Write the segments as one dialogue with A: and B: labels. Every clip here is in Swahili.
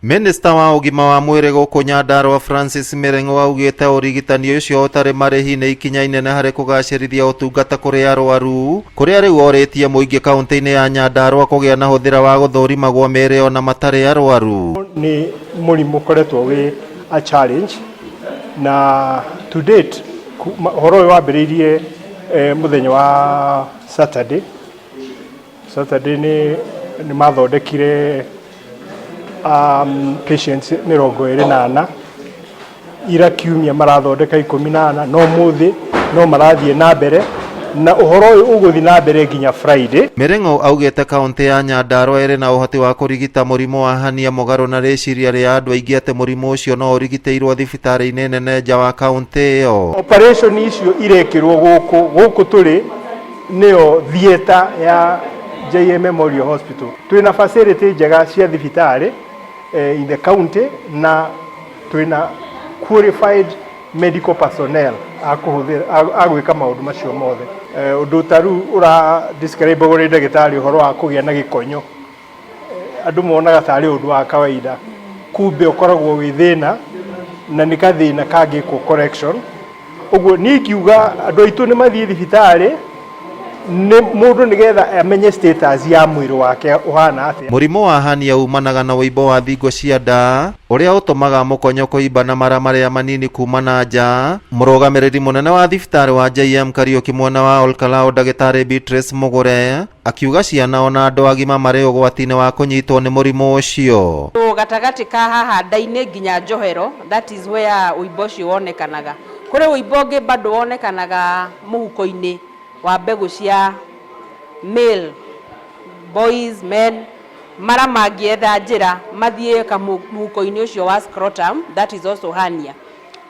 A: Minister wa ugima wa mwiri guku Nyandarua Francis Mirengo augite urigitani ucio utari marihi ni ikinya inene hari kugacirithia utungata kuri arwaru kuria riu oritie muingi kaunti-ini ya Nyandarua kugia na huthira wa guthũrimagwo mĩĩrĩ ona matari arwaru.
B: Ni murimu koretwo wi a challenge na to date horo uyu wambiriirie muthenya wa Saturday ni mathondekire patients 24 ira kiumia marathondeka 18 no muthi no marathie na mbere na uhoro uyu uguthi na mbere nginya Friday.
A: Mirengo augite kaunti ya Nyandarua iri na uhoti wa kurigita murimu wa hania mugaru na riciria ria andu aingi ati murimu ucio no urigiteirwo thibitari-ini nene nja wa kaunti iyo.
B: Operation icio irekirwo guku turi nio theater ya JM Memorial Hospital. Twina facility njega cia thibitari in the county na twina qualified medical personnel agwika maundu macio mothe. Undu taru ura describe gore ndagitari uhoro wa kugia na gikonyo andu monaga tari undu wa kawaida kumbe ukoragwo wi thina na ni kathina kangiko correction. Uguo ni kiuga andu aitu ni mathie thibitari ni mundu nigetha amenye status ya mwiri wake uhana atia.
A: Murimu wa hania umanaga na wimbo wa thingo cia nda uria utumaga mukonyo kuimba na mara maria manini kuma na nja. Murugamiriri munene wa thibitari wa JM Kariuki mwena wa Olkalao ndagitari Beatrice Mugure akiuga ciana ona andu agima mari ugwati-ini wa kunyitwo ni murimu ucio.
C: Gatagati ka haha nda-ini nginya njohero, that is where wimbo ucio wonekanaga. Kuri wimbo ungi bado wonekanaga muhuko-ini wa mbegu cia male boys men mara mangietha njira mathie kamuhuko-ini ucio wa scrotum, that is also hernia.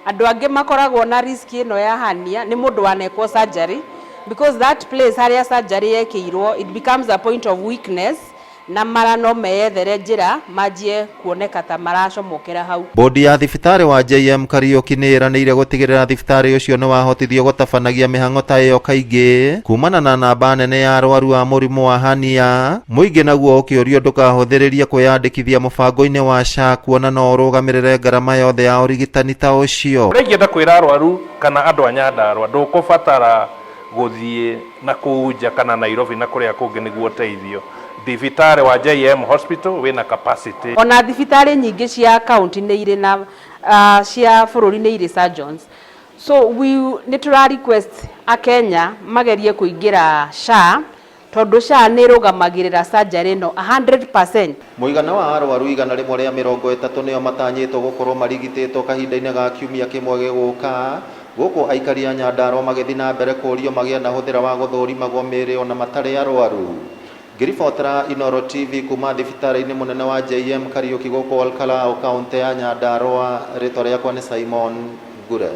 C: Andu angi makoragwo na risk ino ya hernia ni mundu wanekwo surgery, because that place haria surgery yekirwo it becomes a point of weakness na mara no meyethere njira manjie kuoneka ta maracomokera hau. Bodi
A: ya thibitari wa JM Kariuki ni iranĩire gutigirira thibitari ucio ni wahotithio gutabanagia mihango ta iyo kaingi kumana na namba nene ya arwaru a murimu wa hania. Muingi naguo ukiurio ndukahuthiririe kwiyandikithia mubango-ini wa SHA kuona no urugamirire ngarama yothe ya urigitani ta ucio.
D: Urengienda kwira arwaru kana andu a Nyandarua ndukubatara guthie na kuja kana Nairobi na kuria kungi niguo teithio. Thibitari wa JM Hospital wina capacity.
C: Ona thibitari nyingi cia county ni iri na cia bururi ni iri surgeons. So we tura request a Kenya magerie kuingira SHA tondu SHA ni rugamagirira surgery no 100%.
A: Muigana wa arwaru igana rimwe ria 30 nio matanyitwo gukorwo marigititwo kahinda-ini ga kiumia kimwe giguka guku aikari a Nyandarua magithi na mbere kurio magia na huthira wa guthũrimagwo mĩĩrĩ ona matari arwaru. Ngiribotera Inooro TV kuma thibitari-ini munene wa JM Kariuki guku Olkalao kaunti ya Nyandarua. Ritwa riakwa ni Simon Ngure.